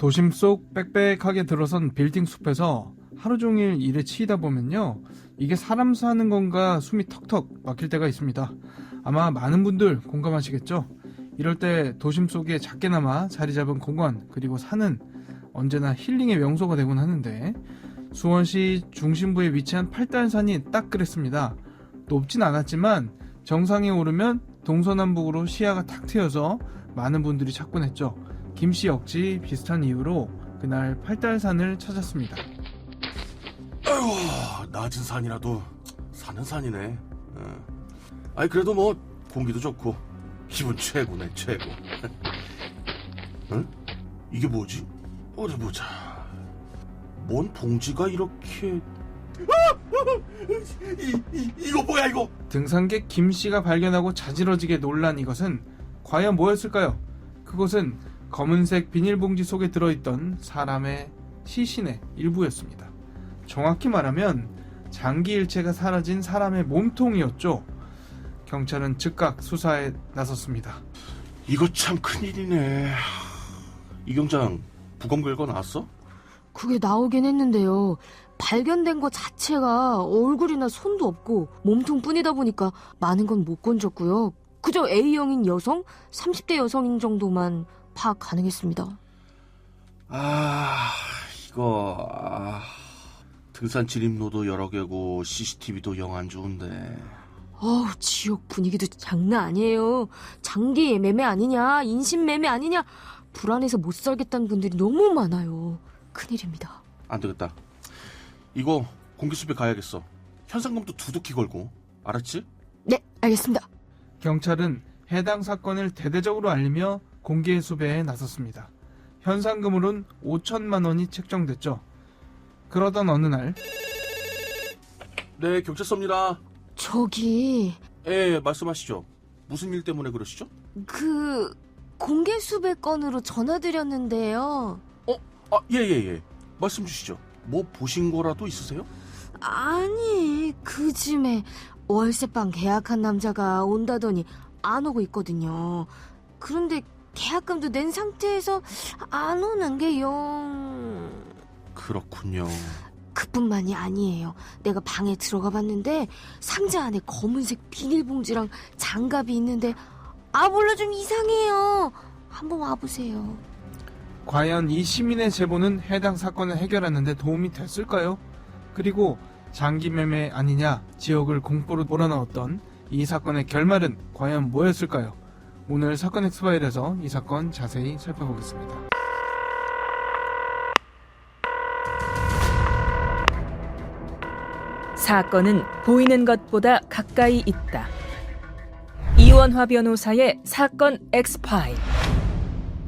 도심 속 빽빽하게 들어선 빌딩 숲에서 하루 종일 일에 치이다 보면요, 이게 사람 사는 건가 숨이 턱턱 막힐 때가 있습니다. 아마 많은 분들 공감하시겠죠? 이럴 때 도심 속에 작게나마 자리 잡은 공원 그리고 산은 언제나 힐링의 명소가 되곤 하는데, 수원시 중심부에 위치한 팔달산이 딱 그랬습니다. 높진 않았지만 정상에 오르면 동서남북으로 시야가 탁 트여서 많은 분들이 찾곤 했죠. 김씨 역시 비슷한 이유로 그날 팔달산을 찾았습니다. 아이고, 낮은 산이라도 산은 산이네. 아이 그래도 뭐 공기도 좋고 기분 최고네, 최고. 응? 이게 뭐지? 어디 보자. 뭔 봉지가 이렇게... 이거 뭐야 이거? 등산객 김씨가 발견하고 자지러지게 놀란 이것은 과연 뭐였을까요? 그것은 검은색 비닐봉지 속에 들어있던 사람의 시신의 일부였습니다. 정확히 말하면 장기 일체가 사라진 사람의 몸통이었죠. 경찰은 즉각 수사에 나섰습니다. 이거 참 큰일이네. 이경장, 부검 결과 나왔어? 그게 나오긴 했는데요. 발견된 것 자체가 얼굴이나 손도 없고 몸통뿐이다 보니까 많은 건 못 건졌고요. 그저 A형인 여성, 30대 여성인 정도만 파악 가능했습니다. 이거... 등산 진입로도 여러 개고 CCTV도 영 안 좋은데... 지역 분위기도 장난 아니에요. 장기 매매 아니냐, 인신 매매 아니냐, 불안해서 못 살겠다는 분들이 너무 많아요. 큰일입니다. 안 되겠다. 이거 공기수배 가야겠어. 현상금도 두둑히 걸고. 알았지? 네, 알겠습니다. 경찰은 해당 사건을 대대적으로 알리며 공개 수배에 나섰습니다. 현상금으론 5천만 원이 책정됐죠. 그러던 어느 날, 네, 경찰서입니다. 저기 말씀하시죠. 무슨 일 때문에 그러시죠? 공개 수배 건으로 전화드렸는데요. 예. 말씀 주시죠. 뭐 보신 거라도 있으세요? 아니, 그 즈음에 월세방 계약한 남자가 온다더니 안 오고 있거든요. 그런데 계약금도 낸 상태에서 안 오는 게 영... 그렇군요. 그뿐만이 아니에요. 내가 방에 들어가 봤는데 상자 안에 검은색 비닐봉지랑 장갑이 있는데 몰라, 좀 이상해요. 한번 와보세요. 과연 이 시민의 제보는 해당 사건을 해결하는 데 도움이 됐을까요? 그리고 장기 매매 아니냐 지역을 공포로 몰아넣었던 이 사건의 결말은 과연 뭐였을까요? 오늘 사건 엑스파일에서 이 사건 자세히 살펴보겠습니다. 사건은 보이는 것보다 가까이 있다. 이원화 변호사의 사건 엑스파일.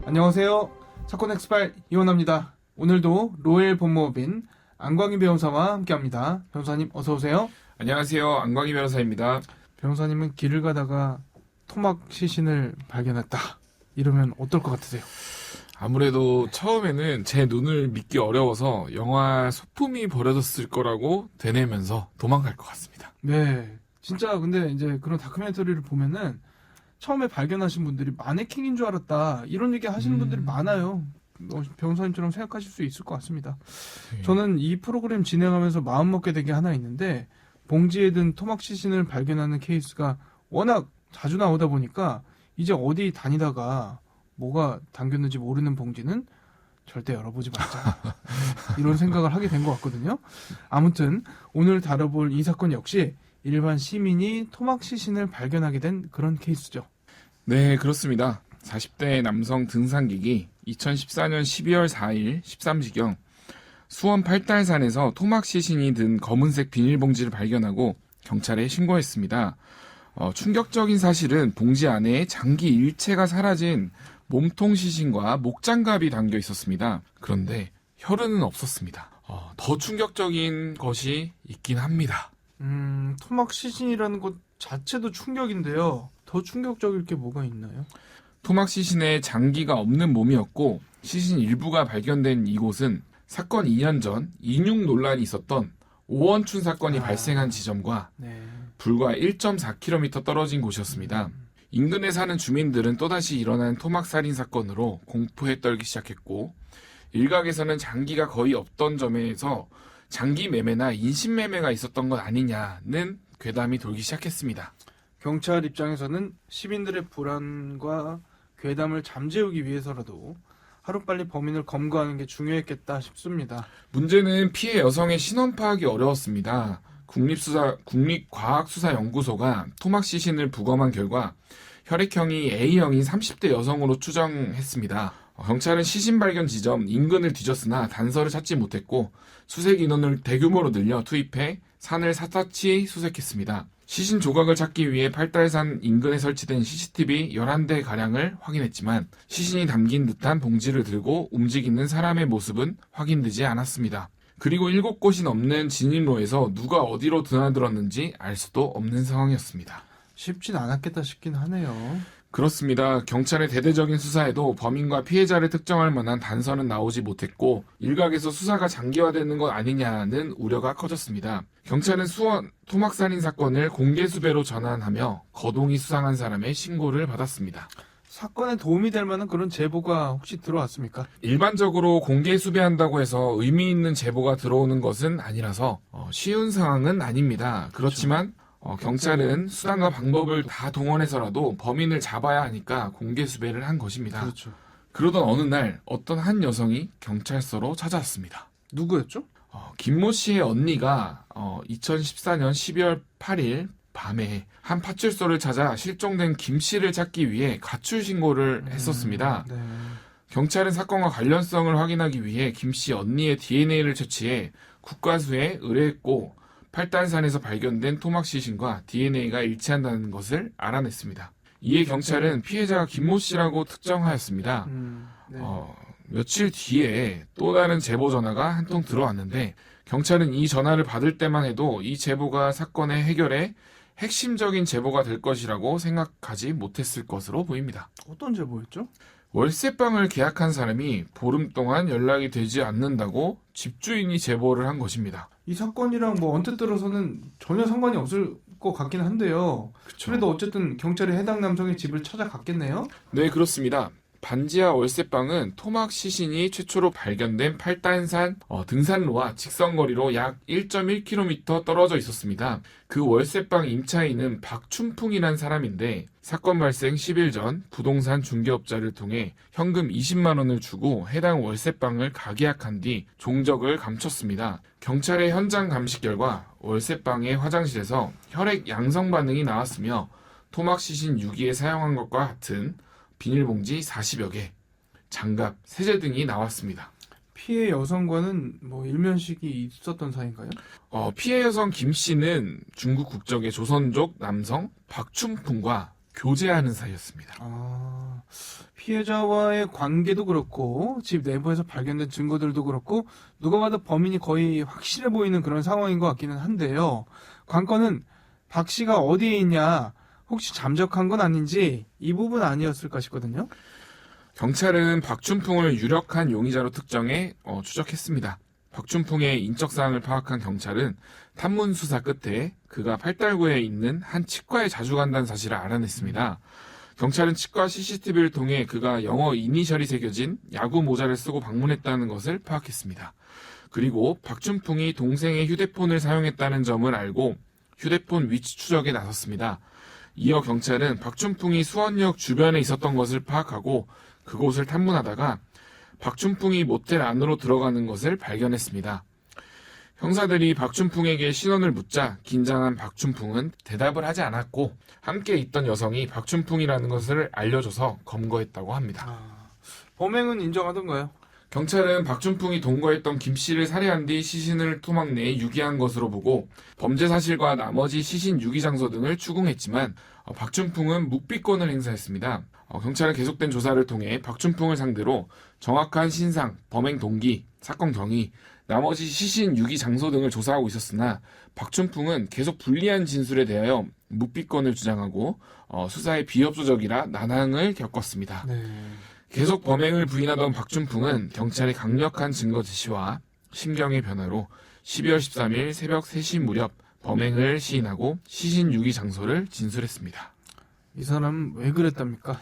안녕하세요. 사건 엑스파일 이원화입니다. 오늘도 로엘 법무법인 안광희 변호사와 함께합니다. 변호사님 어서 오세요. 안녕하세요. 안광희 변호사입니다. 변호사님은 길을 가다가 토막 시신을 발견했다 이러면 어떨 것 같으세요? 아무래도 처음에는 제 눈을 믿기 어려워서 영화 소품이 버려졌을 거라고 되뇌면서 도망갈 것 같습니다. 네, 진짜 근데 이제 그런 다큐멘터리를 보면은 처음에 발견하신 분들이 마네킹인 줄 알았다 이런 얘기 하시는 분들이 많아요. 변호사님처럼 생각하실 수 있을 것 같습니다. 네. 저는 이 프로그램 진행하면서 마음먹게 된 게 하나 있는데, 봉지에 든 토막 시신을 발견하는 케이스가 워낙 자주 나오다 보니까 이제 어디 다니다가 뭐가 담겼는지 모르는 봉지는 절대 열어보지 말자 이런 생각을 하게 된 것 같거든요. 아무튼 오늘 다뤄볼 이 사건 역시 일반 시민이 토막 시신을 발견하게 된 그런 케이스죠. 네, 그렇습니다. 40대 남성 등산객이 2014년 12월 4일 13시경 수원 팔달산에서 토막 시신이 든 검은색 비닐봉지를 발견하고 경찰에 신고했습니다. 충격적인 사실은 봉지 안에 장기 일체가 사라진 몸통 시신과 목장갑이 담겨 있었습니다. 그런데 혈흔은 없었습니다. 더 충격적인 것이 있긴 합니다. 토막 시신이라는 것 자체도 충격인데요. 더 충격적일 게 뭐가 있나요? 토막 시신에 장기가 없는 몸이었고 시신 일부가 발견된 이곳은 사건 2년 전 인육 논란이 있었던 오원춘 사건이 발생한 지점과 네. 불과 1.4km 떨어진 곳이었습니다. 인근에 사는 주민들은 또다시 일어난 토막 살인 사건으로 공포에 떨기 시작했고 일각에서는 장기가 거의 없던 점에서 장기 매매나 인신 매매가 있었던 것 아니냐는 괴담이 돌기 시작했습니다. 경찰 입장에서는 시민들의 불안과 괴담을 잠재우기 위해서라도 하루빨리 범인을 검거하는 게 중요했겠다 싶습니다. 문제는 피해 여성의 신원 파악이 어려웠습니다. 국립과학수사연구소가 토막 시신을 부검한 결과 혈액형이 A형인 30대 여성으로 추정했습니다. 경찰은 시신 발견 지점 인근을 뒤졌으나 단서를 찾지 못했고 수색 인원을 대규모로 늘려 투입해 산을 샅샅이 수색했습니다. 시신 조각을 찾기 위해 팔달산 인근에 설치된 CCTV 11대가량을 확인했지만 시신이 담긴 듯한 봉지를 들고 움직이는 사람의 모습은 확인되지 않았습니다. 그리고 7곳이 넘는 진입로에서 누가 어디로 드나들었는지 알 수도 없는 상황이었습니다. 쉽진 않았겠다 싶긴 하네요. 그렇습니다. 경찰의 대대적인 수사에도 범인과 피해자를 특정할 만한 단서는 나오지 못했고 일각에서 수사가 장기화되는 것 아니냐는 우려가 커졌습니다. 경찰은 수원 토막살인 사건을 공개 수배로 전환하며 거동이 수상한 사람의 신고를 받았습니다. 사건에 도움이 될 만한 그런 제보가 혹시 들어왔습니까? 일반적으로 공개 수배한다고 해서 의미 있는 제보가 들어오는 것은 아니라서 쉬운 상황은 아닙니다. 그렇지만 경찰은 수단과 방법을 다 동원해서라도 범인을 잡아야 하니까 공개 수배를 한 것입니다. 그렇죠. 그러던 어느 날 어떤 한 여성이 경찰서로 찾아왔습니다. 누구였죠? 김모 씨의 언니가 2014년 12월 8일 밤에 한 파출소를 찾아 실종된 김 씨를 찾기 위해 가출 신고를 했었습니다. 네. 경찰은 사건과 관련성을 확인하기 위해 김 씨 언니의 DNA를 채취해 국과수에 의뢰했고 팔단산에서 발견된 토막 시신과 DNA가 일치한다는 것을 알아냈습니다. 이에 경찰은 피해자가 김모 씨라고 특정하였습니다. 네. 며칠 뒤에 또 다른 제보 전화가 한 통 들어왔는데 경찰은 이 전화를 받을 때만 해도 이 제보가 사건의 해결에 핵심적인 제보가 될 것이라고 생각하지 못했을 것으로 보입니다. 어떤 제보였죠? 월세방을 계약한 사람이 보름 동안 연락이 되지 않는다고 집주인이 제보를 한 것입니다. 이 사건이랑 뭐 언뜻 들어서는 전혀 상관이 없을 것 같긴 한데요. 그래도 어쨌든 경찰이 해당 남성의 집을 찾아갔겠네요. 네, 그렇습니다. 반지하 월세방은 토막 시신이 최초로 발견된 팔단산 등산로와 직선거리로 약 1.1km 떨어져 있었습니다. 그 월세방 임차인은 박춘풍이란 사람인데 사건 발생 10일 전 부동산 중개업자를 통해 현금 20만 원을 주고 해당 월세방을 가계약한 뒤 종적을 감췄습니다. 경찰의 현장 감식 결과 월세방의 화장실에서 혈액 양성 반응이 나왔으며 토막 시신 유기에 사용한 것과 같은 비닐봉지 40여 개, 장갑, 세제 등이 나왔습니다. 피해 여성과는 뭐 일면식이 있었던 사이인가요? 피해 여성 김 씨는 중국 국적의 조선족 남성 박춘풍과 교제하는 사이였습니다. 피해자와의 관계도 그렇고 집 내부에서 발견된 증거들도 그렇고 누가 봐도 범인이 거의 확실해 보이는 그런 상황인 것 같기는 한데요. 관건은 박 씨가 어디에 있냐, 혹시 잠적한 건 아닌지 이 부분 아니었을까 싶거든요. 경찰은 박춘풍을 유력한 용의자로 특정해 추적했습니다. 박춘풍의 인적사항을 파악한 경찰은 탐문 수사 끝에 그가 팔달구에 있는 한 치과에 자주 간다는 사실을 알아냈습니다. 경찰은 치과 CCTV를 통해 그가 영어 이니셜이 새겨진 야구 모자를 쓰고 방문했다는 것을 파악했습니다. 그리고 박춘풍이 동생의 휴대폰을 사용했다는 점을 알고 휴대폰 위치 추적에 나섰습니다. 이어 경찰은 박춘풍이 수원역 주변에 있었던 것을 파악하고 그곳을 탐문하다가 박춘풍이 모텔 안으로 들어가는 것을 발견했습니다. 형사들이 박춘풍에게 신원을 묻자 긴장한 박춘풍은 대답을 하지 않았고 함께 있던 여성이 박춘풍이라는 것을 알려줘서 검거했다고 합니다. 범행은 인정하던가요? 경찰은 박춘풍이 동거했던 김 씨를 살해한 뒤 시신을 토막 내에 유기한 것으로 보고 범죄 사실과 나머지 시신 유기 장소 등을 추궁했지만 박춘풍은 묵비권을 행사했습니다. 경찰은 계속된 조사를 통해 박춘풍을 상대로 정확한 신상, 범행 동기, 사건 경위, 나머지 시신 유기 장소 등을 조사하고 있었으나 박춘풍은 계속 불리한 진술에 대하여 묵비권을 주장하고 수사에 비협조적이라 난항을 겪었습니다. 네. 계속 범행을 부인하던 박춘풍은 경찰의 강력한 증거 제시와 심경의 변화로 12월 13일 새벽 3시 무렵 범행을 시인하고 시신 유기 장소를 진술했습니다. 이 사람 왜 그랬답니까?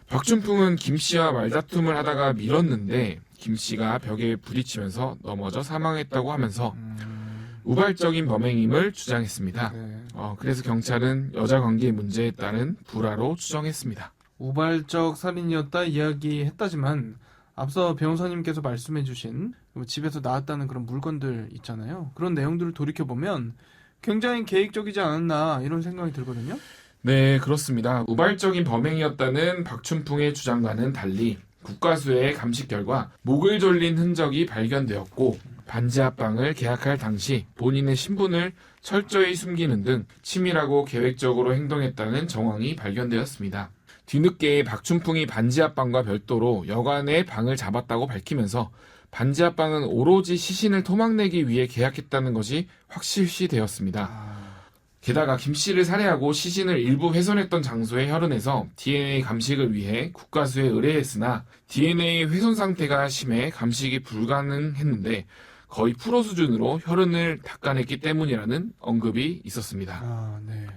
박춘풍은 김 씨와 말다툼을 하다가 밀었는데 김 씨가 벽에 부딪히면서 넘어져 사망했다고 하면서 우발적인 범행임을 주장했습니다. 네. 그래서 경찰은 여자 관계 문제에 따른 불화로 추정했습니다. 우발적 살인이었다 이야기했다지만 앞서 변호사님께서 말씀해주신 집에서 나왔다는 그런 물건들 있잖아요. 그런 내용들을 돌이켜보면 굉장히 계획적이지 않았나 이런 생각이 들거든요. 네, 그렇습니다. 우발적인 범행이었다는 박춘풍의 주장과는 달리 국과수의 감식 결과 목을 졸린 흔적이 발견되었고 반지 합방을 계약할 당시 본인의 신분을 철저히 숨기는 등 치밀하고 계획적으로 행동했다는 정황이 발견되었습니다. 뒤늦게 박춘풍이 반지 합방과 별도로 여관의 방을 잡았다고 밝히면서 반지 합방은 오로지 시신을 토막내기 위해 계약했다는 것이 확실시되었습니다. 게다가 김 씨를 살해하고 시신을 일부 훼손했던 장소의 혈흔에서 DNA 감식을 위해 국과수에 의뢰했으나 DNA 훼손 상태가 심해 감식이 불가능했는데 거의 프로 수준으로 혈흔을 닦아냈기 때문이라는 언급이 있었습니다. 네.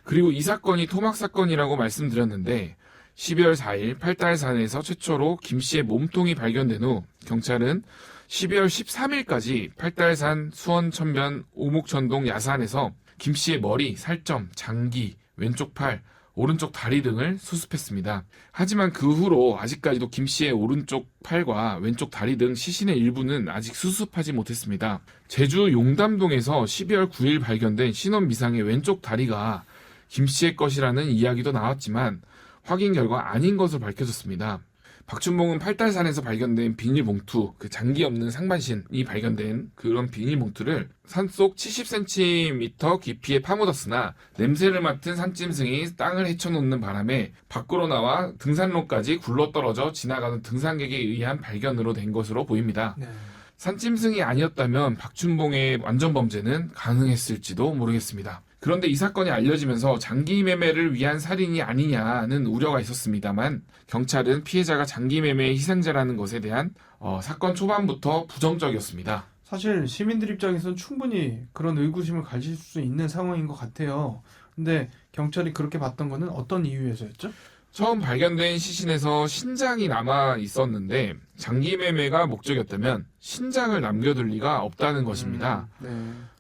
그리고 이 사건이 토막 사건이라고 말씀드렸는데 12월 4일 팔달산에서 최초로 김 씨의 몸통이 발견된 후 경찰은 12월 13일까지 팔달산 수원천변 오목천동 야산에서 김 씨의 머리, 살점, 장기, 왼쪽 팔, 오른쪽 다리 등을 수습했습니다. 하지만 그 후로 아직까지도 김 씨의 오른쪽 팔과 왼쪽 다리 등 시신의 일부는 아직 수습하지 못했습니다. 제주 용담동에서 12월 9일 발견된 신원 미상의 왼쪽 다리가 김 씨의 것이라는 이야기도 나왔지만 확인 결과 아닌 것으로 밝혀졌습니다. 박춘봉은 팔달산에서 발견된 비닐봉투, 그 장기 없는 상반신이 발견된 그런 비닐봉투를 산속 70cm 깊이에 파묻었으나 냄새를 맡은 산짐승이 땅을 헤쳐놓는 바람에 밖으로 나와 등산로까지 굴러떨어져 지나가는 등산객에 의한 발견으로 된 것으로 보입니다. 네. 산짐승이 아니었다면 박춘봉의 완전 범죄는 가능했을지도 모르겠습니다. 그런데 이 사건이 알려지면서 장기 매매를 위한 살인이 아니냐는 우려가 있었습니다만 경찰은 피해자가 장기 매매의 희생자라는 것에 대한 사건 초반부터 부정적이었습니다. 사실 시민들 입장에서는 충분히 그런 의구심을 가질 수 있는 상황인 것 같아요. 근데 경찰이 그렇게 봤던 거는 어떤 이유에서였죠? 처음 발견된 시신에서 신장이 남아 있었는데 장기 매매가 목적이었다면 신장을 남겨둘 리가 없다는 것입니다. 네.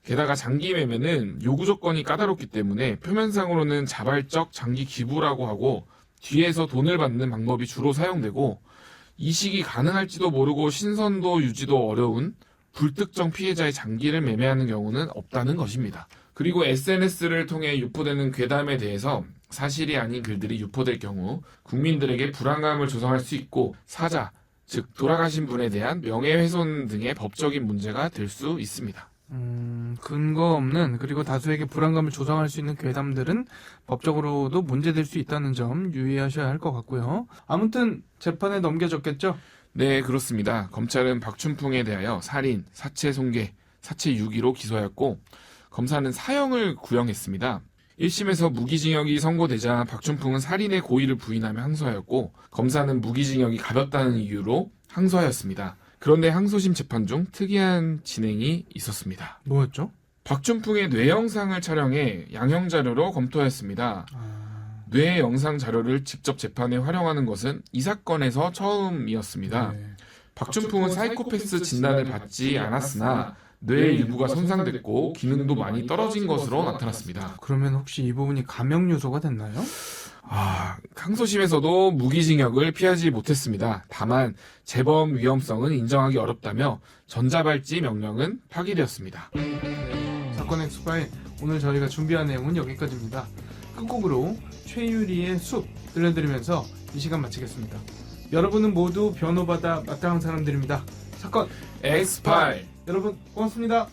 게다가 장기 매매는 요구 조건이 까다롭기 때문에 표면상으로는 자발적 장기 기부라고 하고 뒤에서 돈을 받는 방법이 주로 사용되고 이식이 가능할지도 모르고 신선도 유지도 어려운 불특정 피해자의 장기를 매매하는 경우는 없다는 것입니다. 그리고 SNS를 통해 유포되는 괴담에 대해서 사실이 아닌 글들이 유포될 경우 국민들에게 불안감을 조성할 수 있고 사자, 즉 돌아가신 분에 대한 명예훼손 등의 법적인 문제가 될 수 있습니다. 근거 없는 그리고 다수에게 불안감을 조성할 수 있는 괴담들은 법적으로도 문제될 수 있다는 점 유의하셔야 할 것 같고요. 아무튼 재판에 넘겨졌겠죠? 네, 그렇습니다. 검찰은 박춘풍에 대하여 살인, 사체 손괴, 사체 유기로 기소하였고 검사는 사형을 구형했습니다. 1심에서 무기징역이 선고되자 박춘풍은 살인의 고의를 부인하며 항소하였고 검사는 무기징역이 가볍다는 이유로 항소하였습니다. 그런데 항소심 재판 중 특이한 진행이 있었습니다. 뭐였죠? 박춘풍의 뇌 영상을 촬영해 양형 자료로 검토하였습니다. 뇌 영상 자료를 직접 재판에 활용하는 것은 이 사건에서 처음이었습니다. 네. 박춘풍은 사이코패스 진단을 받지 않았으나 뇌의 일부가 손상됐고 기능도 많이 떨어진 것으로 나타났습니다. 그러면 혹시 이 부분이 감형 요소가 됐나요? 항소심에서도 무기징역을 피하지 못했습니다. 다만 재범 위험성은 인정하기 어렵다며 전자발찌 명령은 파기되었습니다. 사건 엑스파일 오늘 저희가 준비한 내용은 여기까지입니다. 끝곡으로 최유리의 숲 들려드리면서 이 시간 마치겠습니다. 여러분은 모두 변호받아 마땅한 사람들입니다. 사건 엑스파일 여러분 고맙습니다.